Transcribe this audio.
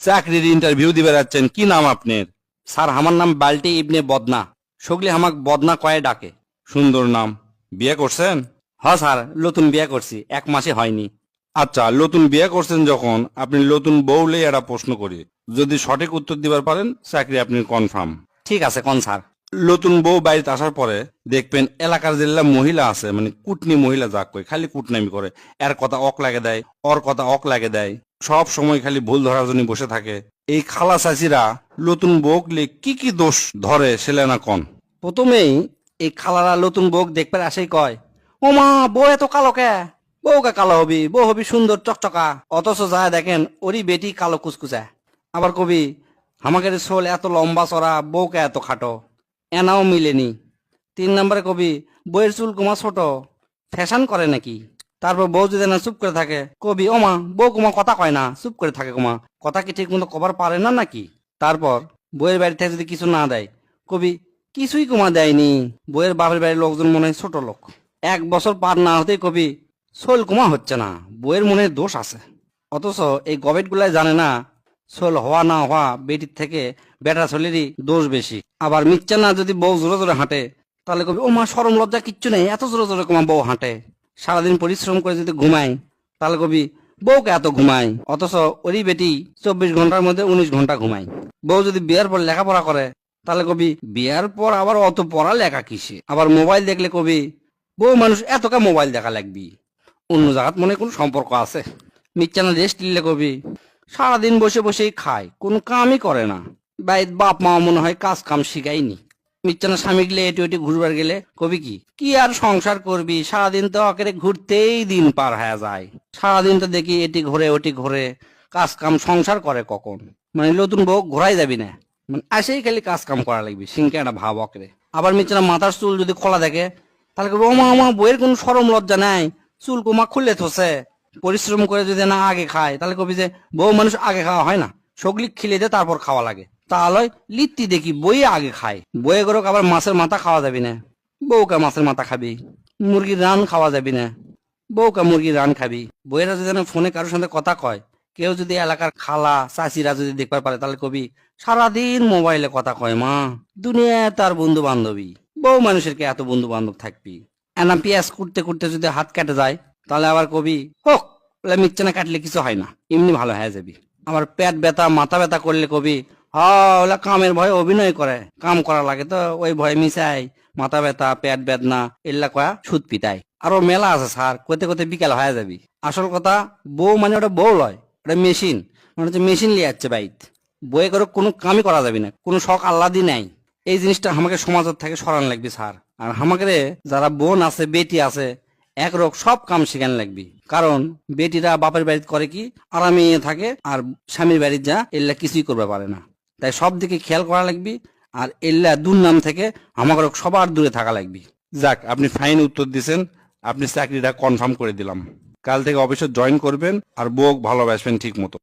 চাকরির ইন্টারভিউ দিবে যাচ্ছেন, কি নাম আপনার? স্যার আমার নাম বাল্টি ইবনে বদনা, সগলি আমাক বদনা কয়ে ডাকে। সুন্দর নাম। বিয়ে করছেন? হ স্যার, নতুন বিয়ে করছি, 1 মাসে হয়নি। আচ্ছা, নতুন বিয়ে করছেন যখন, আপনি নতুন বউলে একটা প্রশ্ন করি, যদি সঠিক উত্তর দিবার পারেন চাকরি আপনি কনফার্ম। ঠিক আছে কোন স্যার। নতুন বউ বাড়িতে আসার পরে দেখবেন এলাকার যেগুলা মহিলা আছে, মানে কুটনি মহিলা যা কই খালি কুটনামি করে, এর কথা অক লাগে দেয়, ওর কথা অক লাগে দেয়, সব সময় খালি ভুল ধরার জন্য বসে থাকে। এই খালা চাচিরা নতুন বউকলে কি কি দোষ ধরে সেলে না কন? প্রথমেই এই খালারা নতুন বউ দেখবার আসেই কয়, ও মা বউ এত কালো কে? বউকে কালো হবি, বউ হবি সুন্দর চকচকা। অথচ যায় দেখেন ওরই বেটি কালো কুচকুচা। আবার কবি আমাকে শোল এত লম্বা চড়া, বউকে এত খাটো, এনাও মিলেনি। 3 নম্বরে কবি বইয়ের চুল কুমা ছোট, ফ্যাশন করে নাকি। তারপর বউ যদি না চুপ করে থাকে, কবি ও মা বউ কুমা কথা কয় না, চুপ করে থাকে কুমা, কথা কি ঠিক মতো কবার পারে না নাকি। তারপর বইয়ের বাড়ি থেকে যদি কিছু না দেয়, কবি কিছুই কুমা দেয়নি, বইয়ের বাপের বাড়ির লোকজন মনে হয় ছোট লোক। 1 বছর পার না হতেই কবি সোল কুমা হচ্ছে না, বইয়ের মনে হয় দোষ আছে। অথচ এই গবেট গুলাই জানে না সোল হওয়া না হওয়া বেটির থেকে বেটা ছেলেরই দোষ বেশি। আবার মিথ্যা না যদি বউ জোরে জোরে হাঁটে, তাহলে কবি ও মা শরম লজ্জা কিচ্ছু নেই, এত জোরে জোরে কুমা বউ হাঁটে। সারাদিন পরিশ্রম করে যদি ঘুমায়, তাহলে কবি বউকে এত ঘুমায়। অথচ ওরই বেটি 24 ঘন্টার মধ্যে 19 ঘন্টা ঘুমায়। বউ যদি বিয়ার পর লেখাপড়া করে, তাহলে কবি বিয়ার পর আবার অত পড়া লেখা কিসে। আবার মোবাইল দেখলে কবি বউ মানুষ এতটা মোবাইল দেখা লাগবি, অন্য জায়গাত মনে কোনো সম্পর্ক আছে। মিচ্ছানা রেস্ট নিলে কবি সারাদিন বসে বসেই খায়, কোনো কামই করে না। বাইর বাপ মা মনে হয় কাজ কাম শিখায়নি। মিচ্ছানা স্বামী গেলে এটি ওটি ঘুরবার গেলে কবি কি আর সংসার করবি, সারাদিন তো অকেরে ঘুরতেই দিন পার হয়ে যায়। সারাদিন তো দেখি এটি ঘুরে ওটি ঘুরে, কাজ কাম সংসার করে কখন? মানে নতুন বউ ঘোরাই যাবি না, মানে আসেই খালি কাজ কাম করা লাগবি, সিংকে একটা ভাব অকেরে। আবার মিচ্ছানা মাথার চুল যদি খোলা দেখে, তাহলে কবি ওমা ওমা বইয়ের কোনো সরম লজ্জা নাই, চুল কুমা খুললে থসে। পরিশ্রম করে যদি না আগে খায়, তাহলে কবি যে বউ মানুষ আগে খাওয়া হয় না, সগলি খিলে দে তারপর খাওয়া লাগে। তাহলে লিত্তি দেখি বই আগে খায়। বইয়ে করে আবার মাছের মাথা খাওয়া যাবি না, বউকে মাছের মাথা খাবি। মুরগির রান খাওয়া যাবি না, বউকে মুরগির রান খাবি। বইয়েরা যদি ফোনে কারোর সাথে কথা কয়, কেউ যদি এলাকার খালা চাচিরা যদি দেখবার পারে, তাহলে কবি সারাদিন মোবাইলে কথা কয় মা, দুনিয়া তার বন্ধু বান্ধবী, বউ মানুষের কে এত বন্ধু বান্ধব থাকবি। এনা পেঁয়াজ কুটতে কুটতে যদি হাত কেটে যায়, তাহলে আবার কবি হোক বলে মিচ্ছানা কাটলে কিছু হয় না, এমনি ভালো হয়ে যাবি। আবার পেট ব্যথা মাথা ব্যথা করলে কবি ওলা কামের ভয়ে অভিনয় করে, কাম করা লাগে তো ওই ভয়ে মিশাই মাথা ব্যথা পেট বেদনা এল্লা কয়া সুদ পিটাই। আরো মেলা আছে স্যার, কইতে কইতে বিকাল হয়ে যাবি। আসল কথা বউ মানে ওটা বউ লয়, ওটা মেশিন, মানে হচ্ছে মেশিন লিয়ে যাচ্ছে বাইত। বইয়ে করে কোনো কামই করা যাবে না, কোনো শখ আহ্লাদি নাই। এই জিনিসটা আমাকে সমাজের থেকে সরান লাগবে স্যার। আর আমাকে যারা বোন আছে বেটি আছে, একরক সব কাম শিখান লাগবি। কারণ বেটিরা বাপের বাড়িতে করে কি আরামে থাকে, আর স্বামীর বাড়ির যা এল্লা কিছুই করবে পারে না। তাই সব দিকে খেয়াল করা লাগবি, আর এল্লা দুর্নাম থেকে আমাকে সবার দূরে থাকা লাগবি। যাক, আপনি ফাইন উত্তর দিছেন, আপনি চাকরিটা কনফার্ম করে দিলাম। কাল থেকে অফিসে জয়েন করবেন আর বউক ভালোবাসবেন ঠিক মতো।